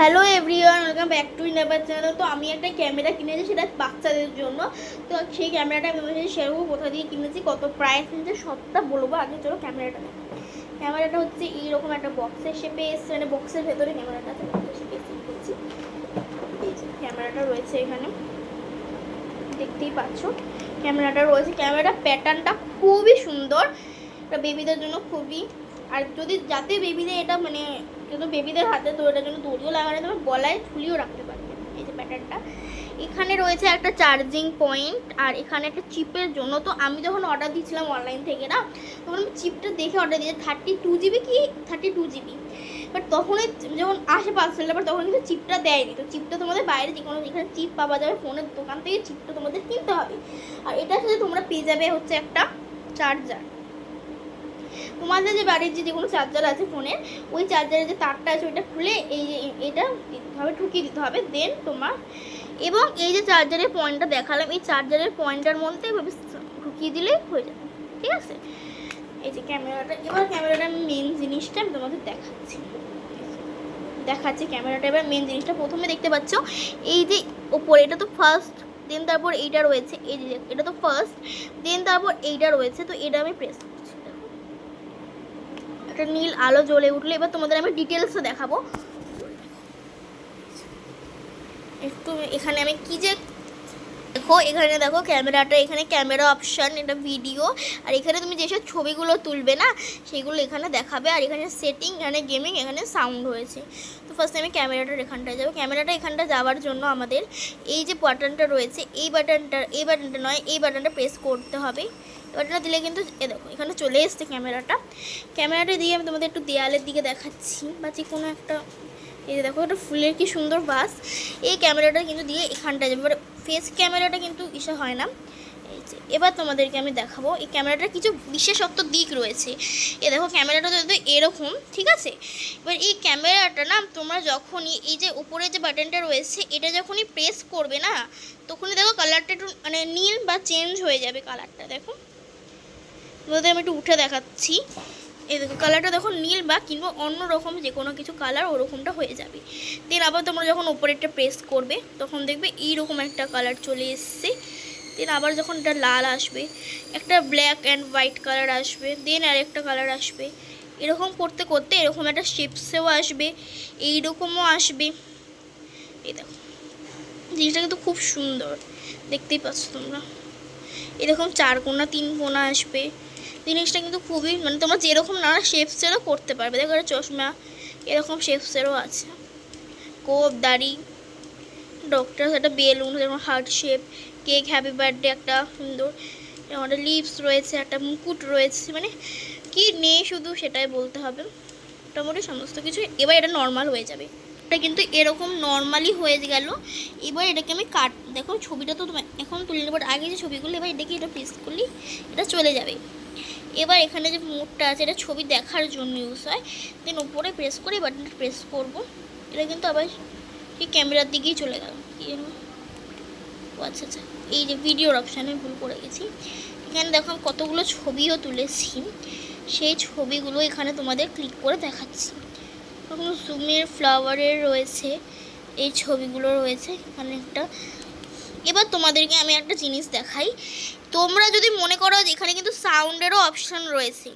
Hello everyone, welcome back to never channel. তো আমি একটা ক্যামেরা কিনেছি, সেটা বাচ্চাদের জন্য। তো সেই ক্যামেরাটা আমি তোমার সাথে শেয়ার করবো, কোথা দিয়ে কিনেছি, কত প্রাইস নিয়েছে, সবটা বলবো। আগে চলো ক্যামেরাটা দেখো। ক্যামেরাটা হচ্ছে এইরকম একটা বক্সের শেপে এসছে, মানে বক্সের ভেতরে ক্যামেরাটা আছে, বক্সের শেপে সেট করছি। এই যে ক্যামেরাটা রয়েছে এখানে, দেখতেই পাচ্ছ ক্যামেরাটা রয়েছে। ক্যামেরাটা প্যাটার্নটা খুবই সুন্দর, এটা বেবিদের জন্য খুবই। আর যদি যাতে বেবিদের এটা মানে যেহেতু বেবিদের হাতে, তো এটার জন্য দড়িও লাগানো, তোমার গলায় ঝুলিয়েও রাখতে পারবে। এই যে প্যাটার্নটা, এখানে রয়েছে একটা চার্জিং পয়েন্ট, আর এখানে একটা চিপের জন্য। তো আমি যখন অর্ডার দিয়েছিলাম অনলাইন থেকে না, তখন আমি চিপটা দেখে অর্ডার দিয়েছি 32 GB কি 32 GB। বাট তখনই যখন আসে পার্সেলটা, বাট তখন কিন্তু চিপটা দেয়নি। তো চিপটা তোমাদের বাইরে যে কোনো যেখানে চিপ পাওয়া যাবে ফোনের দোকান থেকে চিপটা তোমাদের কিনতে হবে। আর এটার সাথে তোমরা পেয়ে যাবে হচ্ছে একটা চার্জার। তোমাদের যে বাড়ির যে কোনো চার্জার আছে ফোনের, ওই চার্জারের যে তারটা আছে ওইটা খুলে এই যে এটা দিতে হবে, ঠুকিয়ে দিতে হবে, দেন তোমার। এবং এই যে চার্জারের পয়েন্টটা দেখালাম, এই চার্জারের পয়েন্টটার মধ্যে ঢুকিয়ে দিলেই হয়ে যাবে, ঠিক আছে। এই যে ক্যামেরাটা, এবার ক্যামেরাটার মেন জিনিসটা আমি তোমাদের দেখাচ্ছি ক্যামেরাটা। এবার মেন জিনিসটা প্রথমে দেখতে পাচ্ছ এই যে ওপরে, এটা তো ফার্স্ট, দেন তারপর এইটা রয়েছে, এই যে এটা তো ফার্স্ট, দেন তারপর এইটা রয়েছে। তো এটা আমি প্রেস করছি, একটা নীল আলো জ্বলে উঠলো। এবার তোমাদের আমি ডিটেলসে দেখাবো। একটু এখানে আমি কি যে দেখো, এখানে দেখো ক্যামেরাটা, এখানে ক্যামেরা অপশান, এটা ভিডিও, আর এখানে তুমি যেসব ছবিগুলো তুলবে না সেগুলো এখানে দেখাবে। আর এখানে সেটিং, এখানে গেমিং, এখানে সাউন্ড হয়েছে। তো ফার্স্টে আমি ক্যামেরাটার এখানটায় যাবো। ক্যামেরাটা এখানটা যাওয়ার জন্য আমাদের এই যে বাটনটা রয়েছে, এই বাটনটা নয়, এই বাটনটা প্রেস করতে হবে। বাটনটা দিলে কিন্তু দেখো এখানে চলে এসছে ক্যামেরাটা দিয়ে আমি তোমাদের একটু দেয়ালের দিকে দেখাচ্ছি, বা যে কোনো একটা। এই যে দেখো, একটা ফুলের কি সুন্দর বাস। এই ক্যামেরাটা কিন্তু দিয়ে এখানটায় যাবে, ফেস ক্যামেরাটা কিন্তু ইসে হয় না। এই যে এবার তোমাদেরকে আমি দেখাবো এই ক্যামেরাটার কিছু বিশেষত্ব দিক রয়েছে। এ দেখো ক্যামেরাটা যদি এরকম, ঠিক আছে। এবার এই ক্যামেরাটা না, তোমরা যখনই এই যে উপরে যে বাটনটা রয়েছে এটা যখনই প্রেস করবে না, তখনই দেখো কালারটা একটু মানে নীল বা চেঞ্জ হয়ে যাবে কালারটা। দেখো তোমাদের আমি একটু উঠে দেখাচ্ছি। এই দেখো কালারটা দেখো নীল বা কিংবা অন্য রকম যে কোনো কিছু কালার ওরকমটা হয়ে যাবে। দেন আবার তোমরা যখন ওপরেরটা প্রেস করবে তখন দেখবে এইরকম একটা কালার চলে এসছে। দেন আবার যখন এটা লাল আসবে, একটা ব্ল্যাক অ্যান্ড হোয়াইট কালার আসবে, দেন আর একটা কালার আসবে। এরকম করতে করতে এরকম একটা শেপসেও আসবে, এইরকমও আসবে। এই দেখো জিনিসটা কিন্তু খুব সুন্দর, দেখতেই পাচ্ছ তোমরা। এরকম 4 কোণা 3 কোণা আসবে। জিনিসটা কিন্তু খুবই মানে তোমরা যেরকম নানা শেপসেরও করতে পারবে। দেখো একটা চশমা এরকম শেপসেরও আছে, কোপ, দাড়ি, ডক্টর, একটা বেলুন, যেমন heart shape, cake, happy birthday একটা সুন্দর, আমাদের লিপস রয়েছে, একটা মুকুট রয়েছে, মানে কি নেই শুধু সেটাই বলতে হবে। মোটামুটি সমস্ত কিছু। এবার এটা নর্মাল হয়ে যাবে, এটা কিন্তু এরকম নর্মালি হয়ে গেল। এবার এটাকে আমি দেখো ছবিটা তো তোমার এখন তুলে নেবার আগে যে ছবিগুলো, এবার এটাকে এটা প্রেস করলেই এটা চলে যাবে। এবার এখানে যে মোডটা আছে এটা ছবি দেখার জন্য ইউজ হয়। দেন উপরে প্রেস করে বাটনটা প্রেস করব, এটা কিন্তু আবার সেই ক্যামেরার দিকেই চলে গেল। ও আচ্ছা আচ্ছা, এই যে ভিডিওর অপশানে ভুল করে গেছি। এখানে দেখো কতগুলো ছবিও তুলেছি, সেই ছবিগুলো এখানে তোমাদের ক্লিক করে দেখাচ্ছি। কোনো জুমের ফ্লাওয়ারের রয়েছে, এই ছবিগুলো রয়েছে এখানে একটা। এবার তোমাদেরকে আমি একটা জিনিস দেখাই। তোমরা যদি মনে করো যে এখানে কিন্তু সাউন্ডেরও অপশান রয়েছে,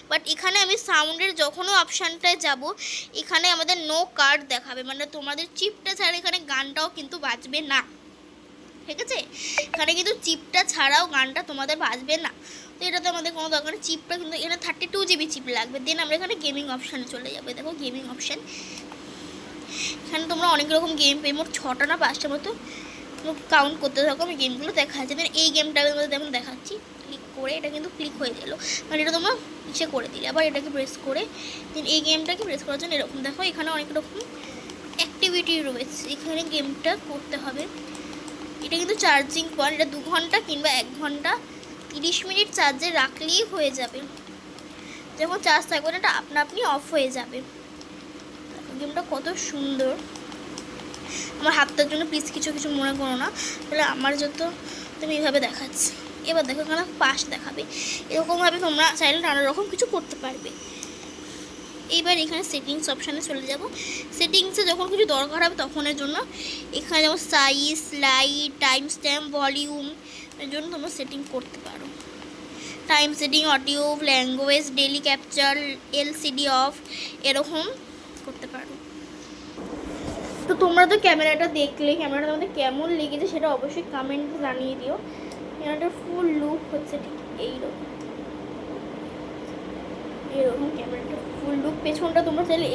বাট এখানে আমি সাউন্ডের যখনও অপশানটায় যাব, এখানে আমাদের নো কার্ড দেখাবে, মানে তোমাদের চিপটা ছাড়া এখানে গানটাও কিন্তু বাজবে না, ঠিক আছে। এখানে কিন্তু চিপটা ছাড়াও গানটা তোমাদের বাজবে না। তো এটাতে আমাদের কোনো দরকার, চিপটা কিন্তু এখানে 32 GB চিপ লাগবে। দেন আমরা এখানে গেমিং অপশানে চলে যাবো। দেখো গেমিং অপশান, এখানে তোমরা অনেক রকম গেম পেয়ে, মোট 6টা না 5টার মতো কাউন্ট করতে থাকো, আমি গেমগুলো দেখা যাচ্ছে। দেন এই গেমটার মধ্যে যেমন দেখাচ্ছি, ক্লিক করে এটা কিন্তু ক্লিক হয়ে গেলো, মানে এটা তোমরা ইচ্ছে করে দিলে। আবার এটাকে প্রেস করে দেন এই গেমটাকে প্রেস করার জন্য এরকম দেখো এখানে অনেক রকম অ্যাক্টিভিটি রয়েছে, এখানে গেমটা করতে হবে। এটা কিন্তু চার্জিং পয়েন্ট, এটা 2 ঘন্টা কিংবা 1 ঘন্টা 30 মিনিট চার্জে রাখলেই হয়ে যাবে। যখন চার্জ থাকবে না এটা আপনা আপনি অফ হয়ে যাবে। গেমটা কত সুন্দর। আমার হাতটার জন্য প্লিজ কিছু কিছু মনে করো না, তাহলে আমার যত তুমি এইভাবে দেখাচ্ছি। এবার দেখো এখানে পাশ দেখাবে, এরকমভাবে তোমরা চাইলে নানা রকম কিছু করতে পারবে। এইবার এখানে সেটিংস অপশানে চলে যাব। সেটিংসে যখন কিছু দরকার হবে তখনের জন্য এখানে যেমন size, light, time stamp, volume এর জন্য তোমরা সেটিং করতে পারো। Time setting, audio, language, daily capture, LCD of, এরকম করতে পারো। তো তোমরা তো ক্যামেরাটা দেখলে, ক্যামেরাটা তোমাদের কেমন লেগেছে সেটা অবশ্যই কমেন্টে জানিয়ে দিও। ক্যামেরাটার ফুল লুক হচ্ছে ঠিক এইরকম, এরকম ক্যামেরাটা ফুল লুক। পেছনটা তোমরা চাইলে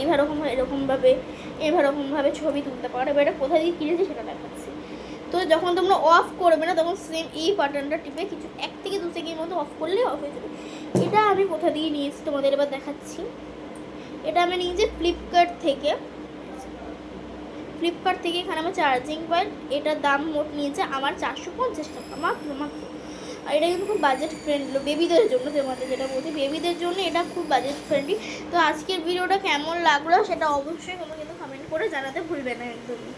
এরকমভাবে ছবি তুলতে পারো। এবার এটা কোথা দিয়ে কিনেছি সেটা দেখাচ্ছি। তো যখন তোমরা অফ করবে না তখন সেম এই বাটনটা টিপে কিছু 1 থেকে 2 সেকেন্ডের মতো অফ করলেই অফ হয়ে যাবে। এটা আমি কোথা দিয়ে নিয়েছি তোমাদের এবার দেখাচ্ছি। এটা আমি নিয়েছি ফ্লিপকার্ট থেকে। এখানে আমার চার্জিং পয়েন্ট, এটার দাম মোট নিয়েছে আমার 450 টাকা মাত্র। আর এটা কিন্তু খুব বাজেট ফ্রেন্ডলি বেবিদের জন্য, তোমাদের যেটা বলছি বেবিদের জন্য এটা খুব বাজেট ফ্রেন্ডলি। তো আজকের ভিডিওটা কেমন লাগলো সেটা অবশ্যই তোমরা কিন্তু কমেন্ট করে জানাতে ভুলবে না একদমই।